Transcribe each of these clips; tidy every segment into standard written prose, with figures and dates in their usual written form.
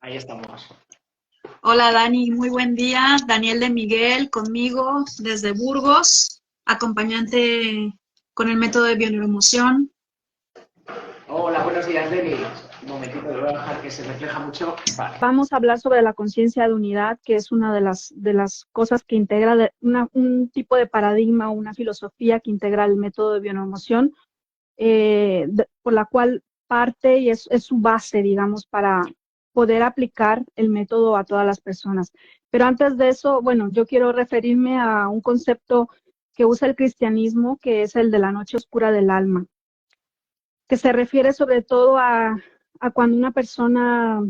Ahí estamos. Hola Dani, muy buen día. Daniel de Miguel conmigo desde Burgos, acompañante con el método de bioneuroemoción. Hola, buenos días, Denis. Un momentito, le voy a bajar que se refleja mucho. Vale. Vamos a hablar sobre la conciencia de unidad, que es una de las cosas que integra un tipo de paradigma o una filosofía que integra el método de bioneuroemoción, por la cual parte y es su base, digamos, para poder aplicar el método a todas las personas. Pero antes de eso, bueno, yo quiero referirme a un concepto que usa el cristianismo, que es el de la noche oscura del alma, que se refiere sobre todo a cuando una persona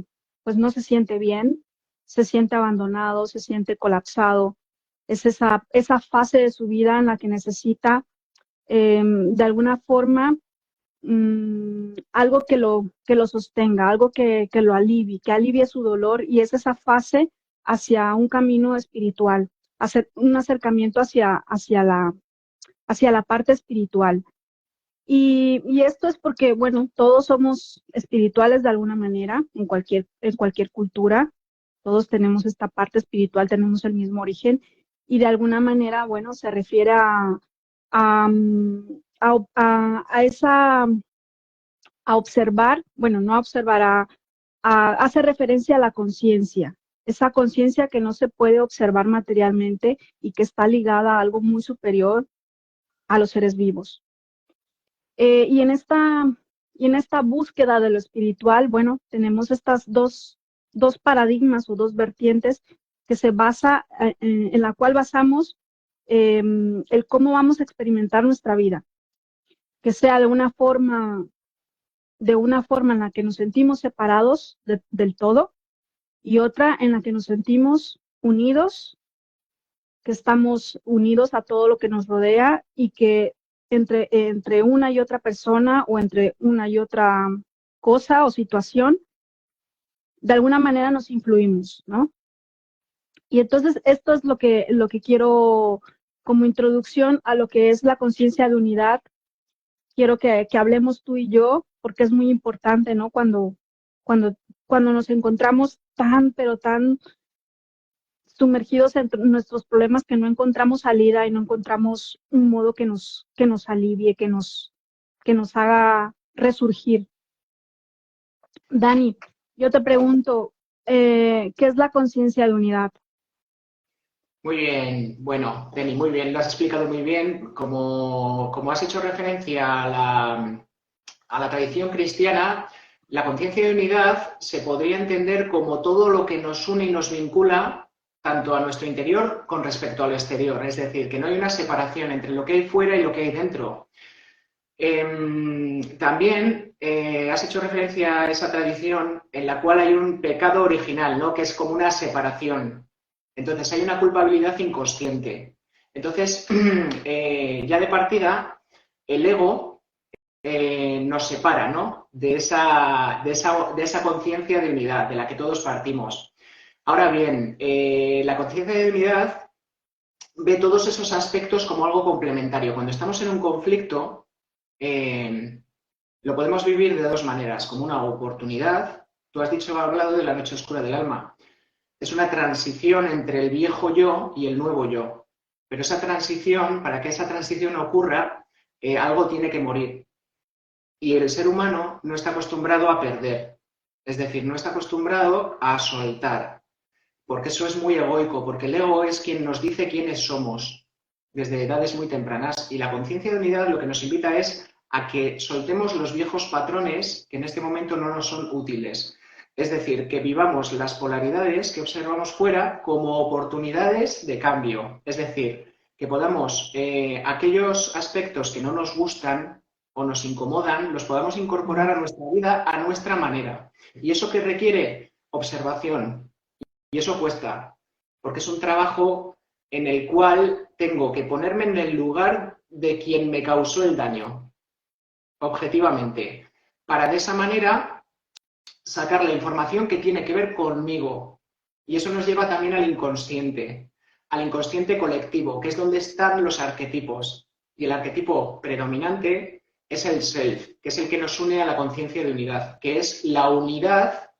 pues no se siente bien, se siente abandonado, se siente colapsado. Es esa fase de su vida en la que necesita de alguna forma algo que lo sostenga, algo que lo alivie, que alivie su dolor, y es esa fase hacia un camino espiritual, hacer un acercamiento hacia la parte espiritual. Y esto es porque, bueno, todos somos espirituales de alguna manera, en cualquier cultura. Todos tenemos esta parte espiritual, tenemos el mismo origen, y de alguna manera, bueno, se refiere a, mm, a esa, a observar, bueno, no a observar, hace referencia a la conciencia, esa conciencia que no se puede observar materialmente y que está ligada a algo muy superior a los seres vivos. Y en esta búsqueda de lo espiritual, bueno, tenemos estas dos paradigmas o dos vertientes que se basa, en la cual basamos el cómo vamos a experimentar nuestra vida, que sea de una forma en la que nos sentimos separados del todo, y otra en la que nos sentimos unidos, que estamos unidos a todo lo que nos rodea, y que entre una y otra persona o entre una y otra cosa o situación, de alguna manera nos influimos, ¿no? Y entonces esto es lo que quiero como introducción a lo que es la conciencia de unidad. Quiero que hablemos tú y yo, porque es muy importante, ¿no? Cuando, cuando nos encontramos pero tan sumergidos en nuestros problemas, que no encontramos salida y no encontramos un modo que nos alivie, que nos haga resurgir. Dani, yo te pregunto, ¿qué es la conciencia de unidad? Muy bien, bueno, Denis, muy bien, lo has explicado muy bien. Como has hecho referencia a la tradición cristiana, la conciencia de unidad se podría entender como todo lo que nos une y nos vincula tanto a nuestro interior con respecto al exterior. Es decir, que no hay una separación entre lo que hay fuera y lo que hay dentro. También has hecho referencia a esa tradición en la cual hay un pecado original, ¿no? Que es como una separación. Entonces hay una culpabilidad inconsciente. Entonces, ya de partida, el ego nos separa, ¿no? De esa conciencia de unidad, de la que todos partimos. Ahora bien, la conciencia de unidad ve todos esos aspectos como algo complementario. Cuando estamos en un conflicto, lo podemos vivir de dos maneras, como una oportunidad. Tú has hablado de la noche oscura del alma. Es una transición entre el viejo yo y el nuevo yo. Pero esa transición, para que esa transición ocurra, algo tiene que morir. Y el ser humano no está acostumbrado a perder. Es decir, no está acostumbrado a soltar. Porque eso es muy egoico, porque el ego es quien nos dice quiénes somos desde edades muy tempranas. Y la conciencia de unidad lo que nos invita es a que soltemos los viejos patrones que en este momento no nos son útiles. Es decir, que vivamos las polaridades que observamos fuera como oportunidades de cambio. Es decir, que podamos, aquellos aspectos que no nos gustan o nos incomodan, los podamos incorporar a nuestra vida a nuestra manera. ¿Y eso qué requiere? Observación. Y eso cuesta, porque es un trabajo en el cual tengo que ponerme en el lugar de quien me causó el daño, objetivamente, para de esa manera sacar la información que tiene que ver conmigo. Y eso nos lleva también al inconsciente colectivo, que es donde están los arquetipos. Y el arquetipo predominante es el self, que es el que nos une a la conciencia de unidad, que es la unidad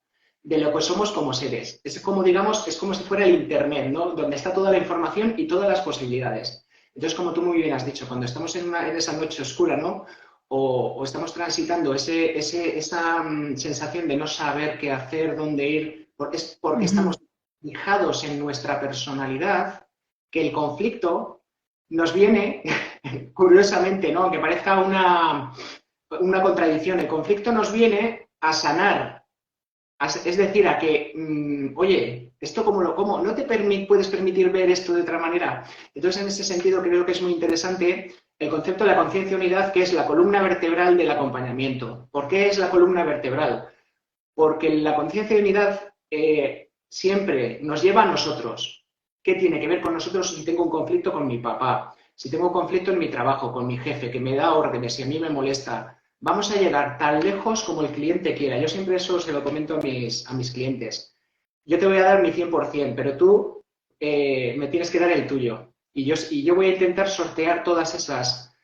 de lo que somos como seres. Es como, digamos, es como si fuera el Internet, ¿no? Donde está toda la información y todas las posibilidades. Entonces, como tú muy bien has dicho, cuando estamos en esa noche oscura, ¿no? O estamos transitando esa sensación de no saber qué hacer, dónde ir, porque estamos fijados en nuestra personalidad, que el conflicto nos viene, curiosamente, ¿no? Aunque parezca una contradicción, el conflicto nos viene a sanar. Es decir, a que, oye, ¿esto cómo no te puedes permitir ver esto de otra manera? Entonces, en ese sentido, creo que es muy interesante el concepto de la conciencia unidad, que es la columna vertebral del acompañamiento. ¿Por qué es la columna vertebral? Porque la conciencia de unidad siempre nos lleva a nosotros. ¿Qué tiene que ver con nosotros si tengo un conflicto con mi papá? Si tengo un conflicto en mi trabajo, con mi jefe, que me da órdenes, si a mí me molesta. Vamos a llegar tan lejos como el cliente quiera. Yo siempre eso se lo comento a mis clientes. Yo te voy a dar mi 100%, pero tú me tienes que dar el tuyo. Y yo voy a intentar sortear todas esas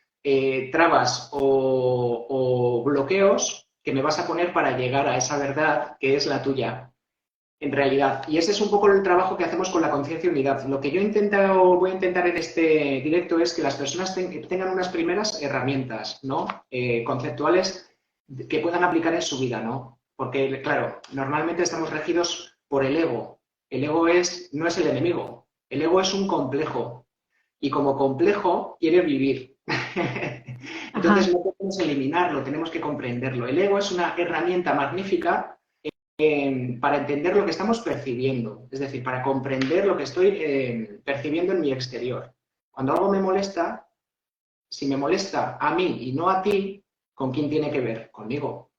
trabas o bloqueos que me vas a poner para llegar a esa verdad que es la tuya, en realidad. Y ese es un poco el trabajo que hacemos con la conciencia unidad. Lo que yo voy a intentar en este directo es que las personas tengan unas primeras herramientas, ¿no? Conceptuales que puedan aplicar en su vida, ¿no? Porque, claro, normalmente estamos regidos por el ego. El ego no es el enemigo. El ego es un complejo. Y como complejo quiere vivir. Entonces no podemos eliminarlo, tenemos que comprenderlo. El ego es una herramienta magnífica para entender lo que estamos percibiendo, es decir, para comprender lo que estoy percibiendo en mi exterior. Cuando algo me molesta, si me molesta a mí y no a ti, ¿con quién tiene que ver? Conmigo.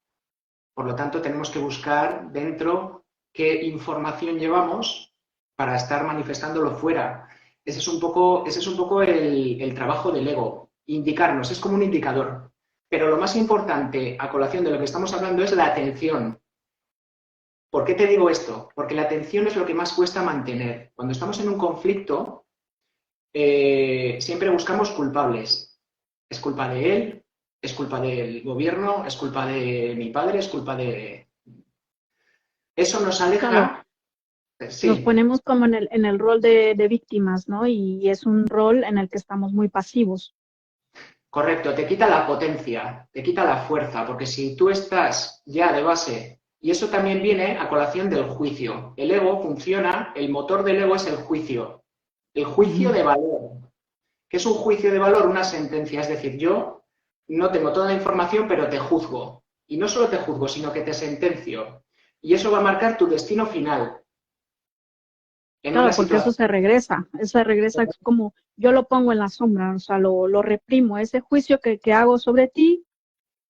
Por lo tanto, tenemos que buscar dentro qué información llevamos para estar manifestándolo fuera. Ese es un poco el trabajo del ego, indicarnos, es como un indicador. Pero lo más importante, a colación de lo que estamos hablando, es la atención. ¿Por qué te digo esto? Porque la atención es lo que más cuesta mantener. Cuando estamos en un conflicto, siempre buscamos culpables. Es culpa de él, es culpa del gobierno, es culpa de mi padre, es culpa de... Eso nos aleja... Claro. Sí. Nos ponemos como en el rol de víctimas, ¿no? Y es un rol en el que estamos muy pasivos. Correcto, te quita la potencia, te quita la fuerza, porque si tú estás ya de base, y eso también viene a colación del juicio. El ego funciona, el motor del ego es el juicio de valor. ¿Qué es un juicio de valor? Una sentencia, es decir, yo no tengo toda la información, pero te juzgo. Y no solo te juzgo, sino que te sentencio. Y eso va a marcar tu destino final. Claro, porque eso se regresa es como yo lo pongo en la sombra, o sea, lo reprimo, ese juicio que hago sobre ti,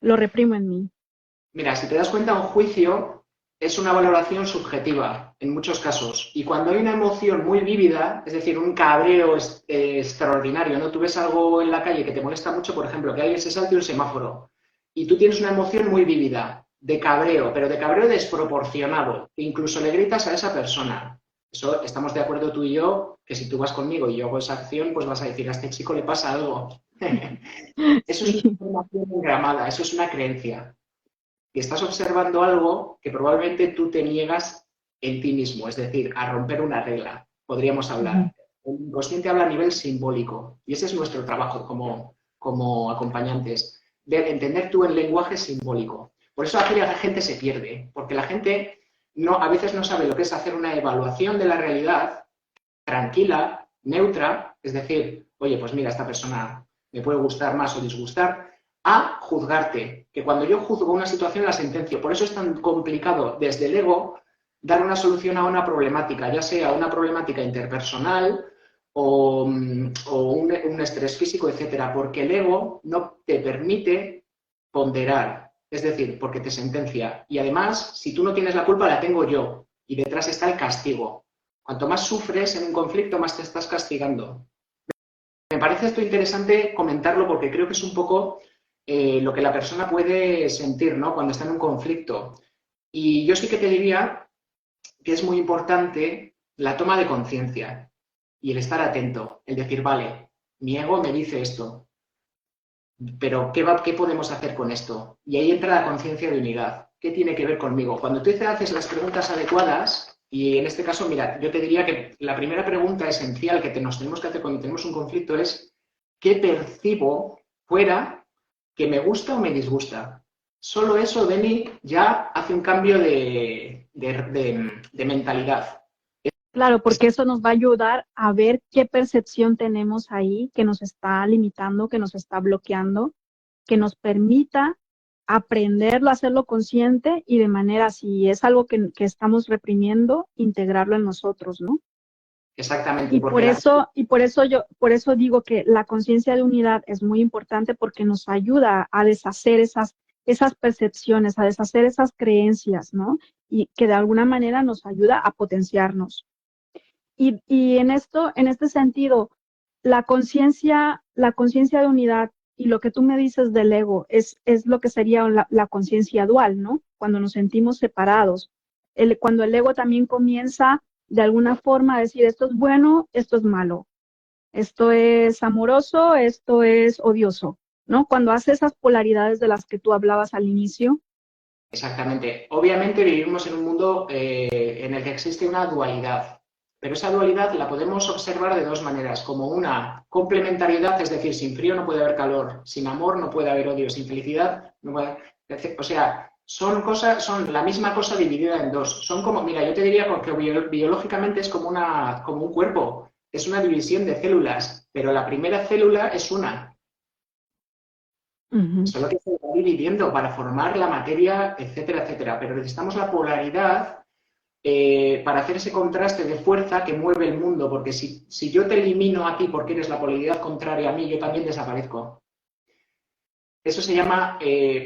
lo reprimo en mí. Mira, si te das cuenta, un juicio es una valoración subjetiva en muchos casos. Y cuando hay una emoción muy vívida, es decir, un cabreo extraordinario, ¿no? Tú ves algo en la calle que te molesta mucho, por ejemplo, que alguien se salte un semáforo, y tú tienes una emoción muy vívida, de cabreo, pero de cabreo desproporcionado, e incluso le gritas a esa persona. Eso estamos de acuerdo tú y yo, que si tú vas conmigo y yo hago esa acción, pues vas a decir, a este chico le pasa algo. Eso es una información engramada, eso es una creencia. Y estás observando algo que probablemente tú te niegas en ti mismo, es decir, a romper una regla, podríamos hablar. El inconsciente habla a nivel simbólico y ese es nuestro trabajo como acompañantes, de entender tú el lenguaje simbólico. Por eso hace que la gente se pierde, porque la gente a veces no sabe lo que es hacer una evaluación de la realidad tranquila, neutra, es decir, oye, pues mira, esta persona me puede gustar más o disgustar, a juzgarte, que cuando yo juzgo una situación la sentencio. Por eso es tan complicado desde el ego dar una solución a una problemática, ya sea una problemática interpersonal o un estrés físico, etcétera, porque el ego no te permite ponderar, es decir, porque te sentencia. Y además, si tú no tienes la culpa, la tengo yo, y detrás está el castigo. Cuanto más sufres en un conflicto, más te estás castigando. Me parece esto interesante comentarlo porque creo que es un poco lo que la persona puede sentir, ¿no? Cuando está en un conflicto. Y yo sí que te diría que es muy importante la toma de conciencia y el estar atento, el decir, vale, mi ego me dice esto, pero ¿qué podemos hacer con esto? Y ahí entra la conciencia de unidad, ¿qué tiene que ver conmigo? Cuando tú te haces las preguntas adecuadas, y en este caso, mira, yo te diría que la primera pregunta esencial que nos tenemos que hacer cuando tenemos un conflicto es ¿qué percibo fuera que me gusta o me disgusta? Solo eso, Deni, ya hace un cambio de mentalidad. Claro, porque eso nos va a ayudar a ver qué percepción tenemos ahí que nos está limitando, que nos está bloqueando, que nos permita aprenderlo, hacerlo consciente y de manera, si es algo que estamos reprimiendo, integrarlo en nosotros, ¿no? Exactamente, Y por eso digo que la conciencia de unidad es muy importante porque nos ayuda a deshacer esas percepciones, a deshacer esas creencias, ¿no? Y que de alguna manera nos ayuda a potenciarnos. Y en este sentido, la conciencia de unidad y lo que tú me dices del ego es lo que sería la conciencia dual, ¿no? Cuando nos sentimos separados. Cuando el ego también comienza de alguna forma a decir esto es bueno, esto es malo, esto es amoroso, esto es odioso, ¿no? Cuando hace esas polaridades de las que tú hablabas al inicio. Exactamente. Obviamente vivimos en un mundo en el que existe una dualidad. Pero esa dualidad la podemos observar de dos maneras, como una complementariedad, es decir, sin frío no puede haber calor, sin amor no puede haber odio, sin felicidad no puede haber... O sea, son la misma cosa dividida en dos. Son como, mira, yo te diría que biológicamente es como un cuerpo, es una división de células, pero la primera célula es una. Solo que se va dividiendo para formar la materia, etcétera, etcétera. Pero necesitamos la polaridad para hacer ese contraste de fuerza que mueve el mundo, porque si yo te elimino a ti porque eres la polaridad contraria a mí, yo también desaparezco. Eso se llama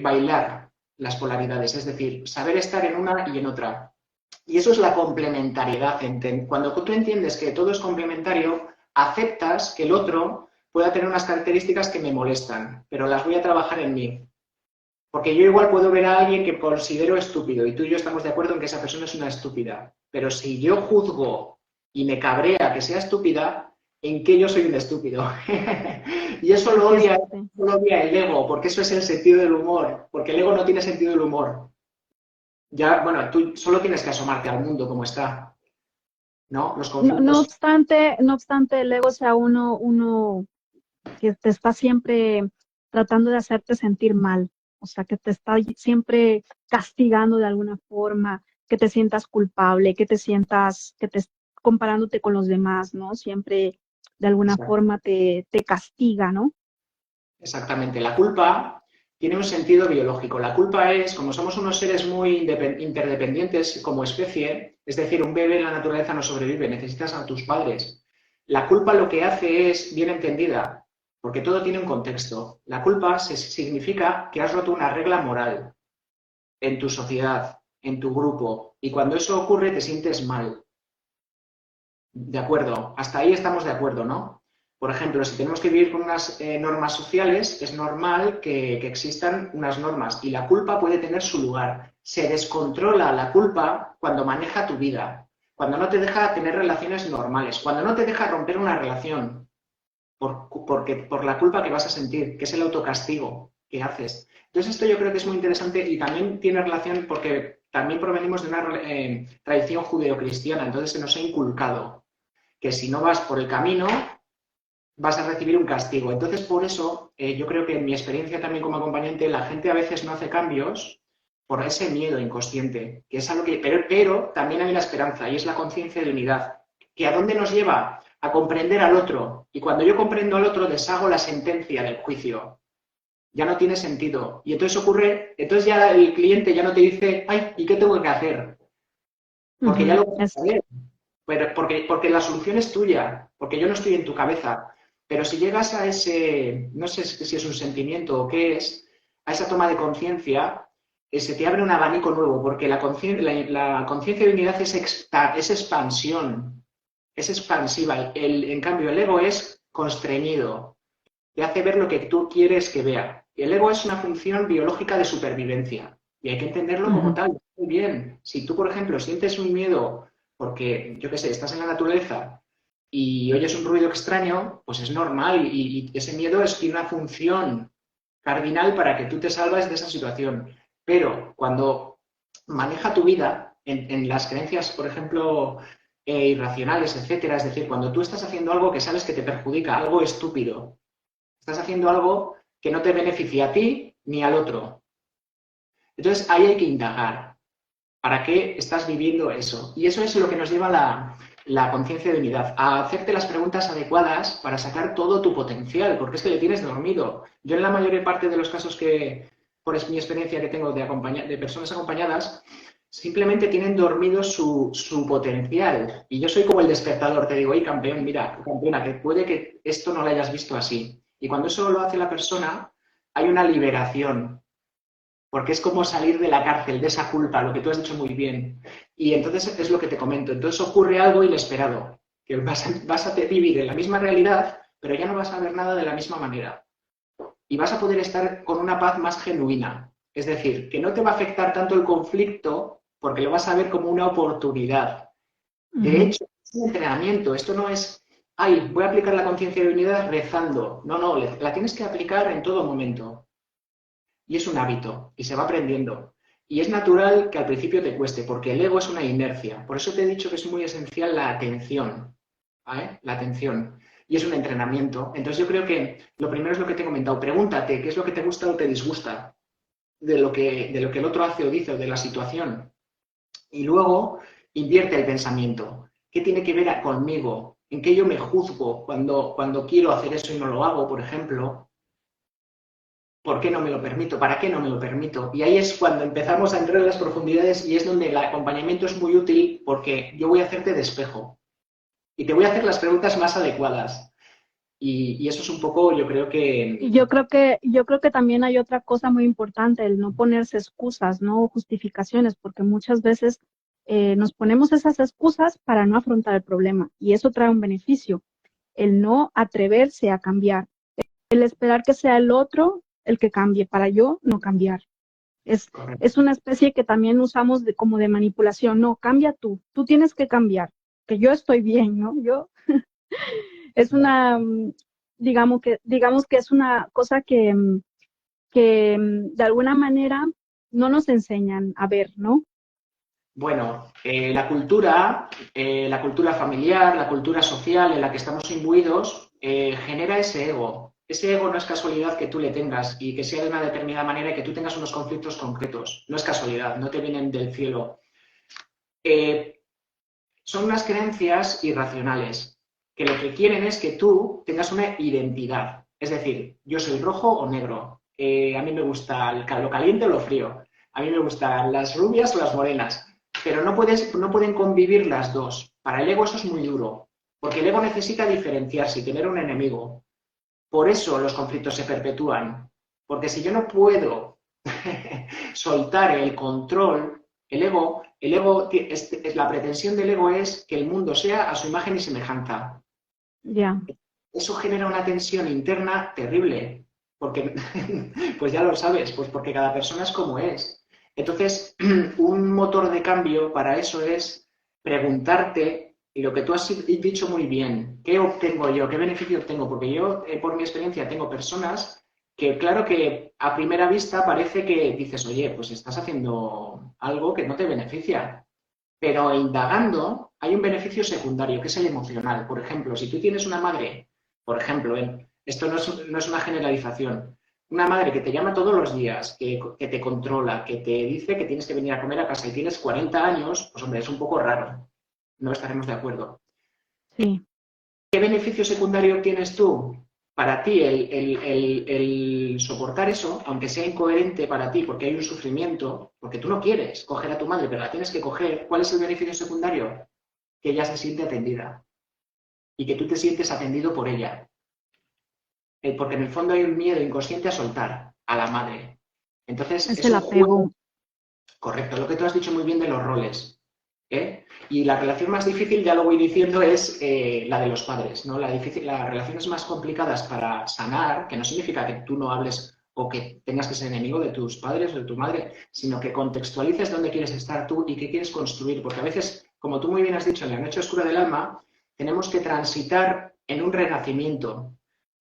bailar las polaridades, es decir, saber estar en una y en otra. Y eso es la complementariedad. Cuando tú entiendes que todo es complementario, aceptas que el otro pueda tener unas características que me molestan, pero las voy a trabajar en mí. Porque yo igual puedo ver a alguien que considero estúpido y tú y yo estamos de acuerdo en que esa persona es una estúpida. Pero si yo juzgo y me cabrea que sea estúpida, ¿en qué yo soy un estúpido? Y eso lo odia el ego, porque eso es el sentido del humor. Porque el ego no tiene sentido del humor. Ya, bueno, tú solo tienes que asomarte al mundo como está. ¿No? Los conflictos... No obstante, el ego sea uno que te está siempre tratando de hacerte sentir mal. O sea, que te está siempre castigando de alguna forma, que te sientas culpable, que te comparándote con los demás, ¿no? Siempre de alguna forma te castiga, ¿no? Exactamente. La culpa tiene un sentido biológico. La culpa es, como somos unos seres muy interdependientes como especie, es decir, un bebé en la naturaleza no sobrevive, necesitas a tus padres. La culpa lo que hace es, bien entendida, porque todo tiene un contexto. La culpa significa que has roto una regla moral en tu sociedad, en tu grupo, y cuando eso ocurre te sientes mal. De acuerdo, hasta ahí estamos de acuerdo, ¿no? Por ejemplo, si tenemos que vivir con unas normas sociales, es normal que existan unas normas y la culpa puede tener su lugar. Se descontrola la culpa cuando maneja tu vida, cuando no te deja tener relaciones normales, cuando no te deja romper una relación por la culpa que vas a sentir, que es el autocastigo que haces. Entonces esto yo creo que es muy interesante y también tiene relación porque también provenimos de una tradición judeocristiana, entonces se nos ha inculcado que si no vas por el camino vas a recibir un castigo. Entonces, por eso, yo creo que en mi experiencia también como acompañante, la gente a veces no hace cambios por ese miedo inconsciente, que es algo que... Pero también hay una esperanza, y es la conciencia de unidad, que ¿a dónde nos lleva? A comprender al otro. Y cuando yo comprendo al otro, deshago la sentencia del juicio. Ya no tiene sentido. Y entonces entonces ya el cliente ya no te dice, ay, ¿y qué tengo que hacer? Porque ya lo puedes saber. Porque la solución es tuya, porque yo no estoy en tu cabeza. Pero si llegas a ese, no sé si es un sentimiento o qué es, a esa toma de conciencia, se te abre un abanico nuevo, porque la conciencia de unidad es expansión, es expansiva. En cambio, el ego es constreñido, te hace ver lo que tú quieres que vea. Y el ego es una función biológica de supervivencia, y hay que entenderlo como tal. Muy bien, si tú, por ejemplo, sientes un miedo porque, yo qué sé, estás en la naturaleza y oyes un ruido extraño, pues es normal y ese miedo tiene una función cardinal para que tú te salves de esa situación. Pero cuando maneja tu vida en las creencias, por ejemplo, irracionales, etcétera. Es decir, cuando tú estás haciendo algo que sabes que te perjudica, algo estúpido, estás haciendo algo que no te beneficia a ti ni al otro. Entonces, ahí hay que indagar. ¿Para qué estás viviendo eso? Y eso es lo que nos lleva a la conciencia de unidad, a hacerte las preguntas adecuadas para sacar todo tu potencial, porque es que le tienes dormido. Yo en la mayor parte de los casos que, por mi experiencia que tengo de personas acompañadas, simplemente tienen dormido su potencial. Y yo soy como el despertador, te digo, oye, campeón, mira, campeona, que puede que esto no lo hayas visto así. Y cuando eso lo hace la persona, hay una liberación, porque es como salir de la cárcel, de esa culpa, lo que tú has dicho muy bien. Y entonces es lo que te comento. Entonces ocurre algo inesperado, que vas a vivir en la misma realidad, pero ya no vas a ver nada de la misma manera. Y vas a poder estar con una paz más genuina. Es decir, que no te va a afectar tanto el conflicto, porque lo vas a ver como una oportunidad. De hecho, es un entrenamiento. Esto no es, ay, voy a aplicar la conciencia de unidad rezando. No, no, la tienes que aplicar en todo momento. Y es un hábito, y se va aprendiendo. Y es natural que al principio te cueste, porque el ego es una inercia. Por eso te he dicho que es muy esencial la atención, ¿vale? La atención. Y es un entrenamiento. Entonces yo creo que lo primero es lo que te he comentado. Pregúntate qué es lo que te gusta o te disgusta de lo que el otro hace o dice o de la situación. Y luego invierte el pensamiento. ¿Qué tiene que ver conmigo? ¿En qué yo me juzgo cuando quiero hacer eso y no lo hago, por ejemplo? ¿Por qué no me lo permito? ¿Para qué no me lo permito? Y ahí es cuando empezamos a entrar en las profundidades y es donde el acompañamiento es muy útil porque yo voy a hacerte de espejo y te voy a hacer las preguntas más adecuadas. Y eso es un poco, yo creo que... Y yo creo que también hay otra cosa muy importante, el no ponerse excusas, no justificaciones, porque muchas veces nos ponemos esas excusas para no afrontar el problema y eso trae un beneficio, el no atreverse a cambiar, el esperar que sea el otro el que cambie para yo no cambiar. Es una especie que también usamos como de manipulación, no, cambia tú tienes que cambiar, que yo estoy bien, ¿no? Es una, digamos que es una cosa que de alguna manera no nos enseñan a ver, ¿no? Bueno, la cultura familiar, la cultura social en la que estamos imbuidos, genera ese ego. Ese ego no es casualidad que tú le tengas y que sea de una determinada manera y que tú tengas unos conflictos concretos. No es casualidad, no te vienen del cielo. Son unas creencias irracionales que lo que quieren es que tú tengas una identidad. Es decir, yo soy rojo o negro. A mí me gusta lo caliente o lo frío. A mí me gustan las rubias o las morenas. Pero no pueden convivir las dos. Para el ego eso es muy duro, porque el ego necesita diferenciarse y tener un enemigo. Por eso los conflictos se perpetúan, porque si yo no puedo soltar el control, la pretensión del ego es que el mundo sea a su imagen y semejanza. Ya. Eso genera una tensión interna terrible, porque, pues ya lo sabes, pues porque cada persona es como es. Entonces, un motor de cambio para eso es preguntarte, y lo que tú has dicho muy bien, ¿qué obtengo yo? ¿Qué beneficio obtengo? Porque yo, por mi experiencia, tengo personas que, claro que a primera vista parece que dices, oye, pues estás haciendo algo que no te beneficia. Pero indagando, hay un beneficio secundario, que es el emocional. Por ejemplo, si tú tienes una madre, por ejemplo, esto no es una generalización, una madre que te llama todos los días, que te controla, que te dice que tienes que venir a comer a casa y tienes 40 años, pues hombre, es un poco raro. No estaremos de acuerdo. Sí. ¿Qué beneficio secundario tienes tú? Para ti, el soportar eso, aunque sea incoherente para ti, porque hay un sufrimiento, porque tú no quieres coger a tu madre, pero la tienes que coger, ¿cuál es el beneficio secundario? Que ella se siente atendida y que tú te sientes atendido por ella. Porque en el fondo hay un miedo inconsciente a soltar a la madre. Entonces, Es es el un juego. apego. Correcto, lo que tú has dicho muy bien de los roles. Y la relación más difícil, ya lo voy diciendo, es la de los padres, ¿no? Las relaciones más complicadas para sanar, que no significa que tú no hables o que tengas que ser enemigo de tus padres o de tu madre, sino que contextualices dónde quieres estar tú y qué quieres construir, porque a veces, como tú muy bien has dicho, en la noche oscura del alma, tenemos que transitar en un renacimiento.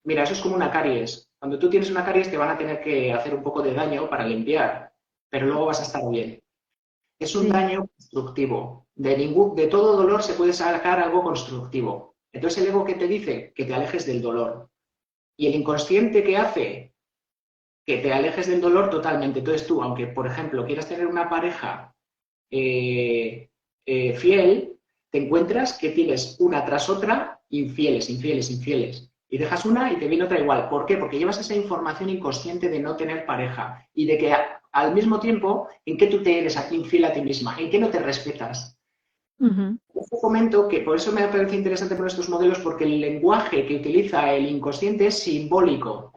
Mira, eso es como una caries. Cuando tú tienes una caries te van a tener que hacer un poco de daño para limpiar, pero luego vas a estar bien. Es un Sí. daño constructivo. De todo dolor se puede sacar algo constructivo. Entonces el ego, ¿qué te dice? Que te alejes del dolor. Y el inconsciente, ¿qué hace? Que te alejes del dolor totalmente. Entonces tú, aunque por ejemplo quieras tener una pareja fiel, te encuentras que tienes una tras otra infieles, infieles, infieles. Y dejas una y te viene otra igual. ¿Por qué? Porque llevas esa información inconsciente de no tener pareja y de que al mismo tiempo, ¿en qué tú te eres aquí infiel a ti misma? ¿En qué no te respetas? Ujú. Yo comento que por eso me parece interesante poner estos modelos, porque el lenguaje que utiliza el inconsciente es simbólico,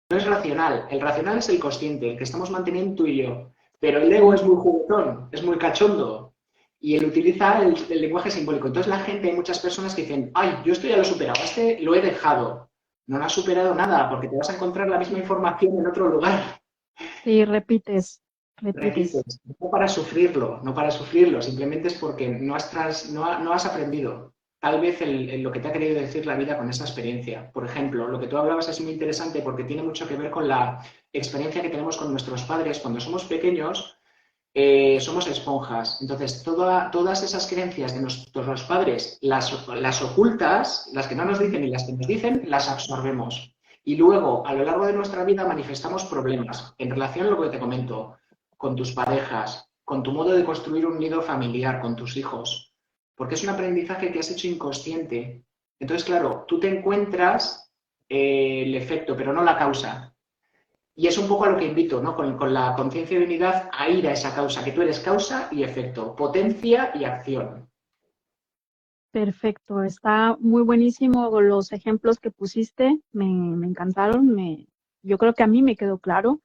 no es racional. El racional es el consciente, el que estamos manteniendo tú y yo. Pero el ego es muy juguetón, es muy cachondo. Y él utiliza el lenguaje simbólico. Entonces la gente, hay muchas personas que dicen, ay, yo esto ya lo he superado, este lo he dejado. No lo has superado nada, porque te vas a encontrar la misma información en otro lugar. Sí, repites, repites. Repites, no para sufrirlo, no para sufrirlo, simplemente es porque no has aprendido. Tal vez lo que te ha querido decir la vida con esa experiencia. Por ejemplo, lo que tú hablabas es muy interesante porque tiene mucho que ver con la experiencia que tenemos con nuestros padres. Cuando somos pequeños, somos esponjas. Entonces, todas esas creencias de nuestros padres, las ocultas, las que no nos dicen y las que nos dicen, las absorbemos. Y luego, a lo largo de nuestra vida, manifestamos problemas en relación a lo que te comento, con tus parejas, con tu modo de construir un nido familiar, con tus hijos, porque es un aprendizaje que has hecho inconsciente. Entonces, claro, tú te encuentras el efecto, pero no la causa. Y es un poco a lo que invito, ¿no? Con la conciencia de unidad a ir a esa causa, que tú eres causa y efecto, potencia y acción. Perfecto. Está muy buenísimo los ejemplos que pusiste. Me encantaron. Yo creo que a mí me quedó claro.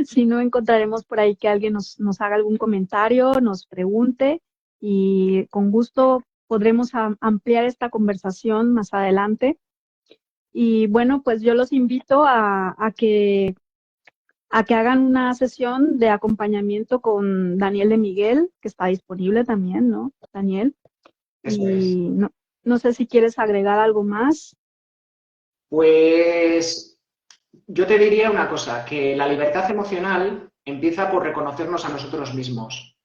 Si no, encontraremos por ahí que alguien nos haga algún comentario, nos pregunte y con gusto podremos ampliar esta conversación más adelante. Y bueno, pues yo los invito a que hagan una sesión de acompañamiento con Daniel de Miguel, que está disponible también, ¿no, Daniel? Eso es. Y no sé si quieres agregar algo más. Pues yo te diría una cosa, que la libertad emocional empieza por reconocernos a nosotros mismos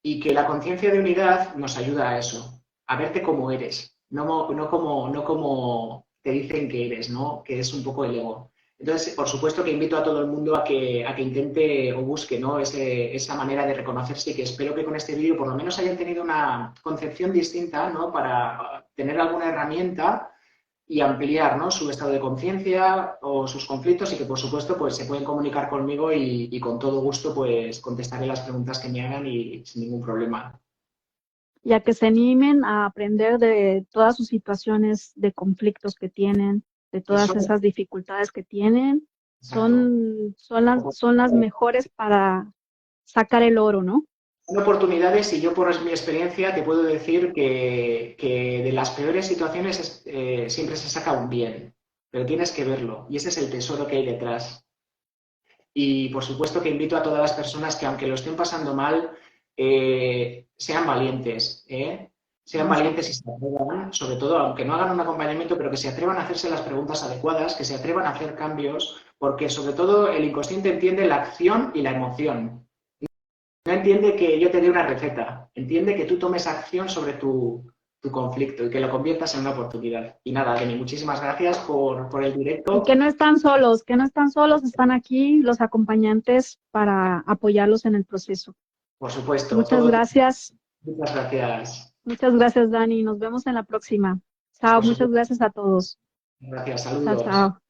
y que la conciencia de unidad nos ayuda a eso, a verte como eres, no como te dicen que eres, ¿no? Que es un poco el ego. Entonces, por supuesto que invito a todo el mundo a que intente o busque, ¿no? Esa manera de reconocerse, y que espero que con este vídeo por lo menos hayan tenido una concepción distinta, ¿no? Para tener alguna herramienta y ampliar, ¿no? Su estado de conciencia o sus conflictos, y que por supuesto pues se pueden comunicar conmigo y con todo gusto pues contestaré las preguntas que me hagan y sin ningún problema. Y a que se animen a aprender de todas sus situaciones de conflictos que tienen, de todas Eso, esas dificultades que tienen, exacto. son las mejores para sacar el oro, ¿no? Son oportunidades, y yo por mi experiencia te puedo decir que de las peores situaciones siempre se saca un bien, pero tienes que verlo y ese es el tesoro que hay detrás. Y por supuesto que invito a todas las personas que, aunque lo estén pasando mal, sean valientes, ¿eh? Sean valientes y se atrevan, sobre todo, aunque no hagan un acompañamiento, pero que se atrevan a hacerse las preguntas adecuadas, que se atrevan a hacer cambios, porque sobre todo el inconsciente entiende la acción y la emoción. No entiende que yo te dé una receta, entiende que tú tomes acción sobre tu conflicto y que lo conviertas en una oportunidad. Y nada, Deni, muchísimas gracias por el Y directo. que no están solos, que no están solos, están aquí los acompañantes para apoyarlos en el proceso. Por supuesto, Muchas todo. gracias, Muchas gracias. muchas gracias, Dani. Nos vemos en la próxima. Chao, Por muchas supuesto. gracias a todos. Gracias, Chao, saludos. chao.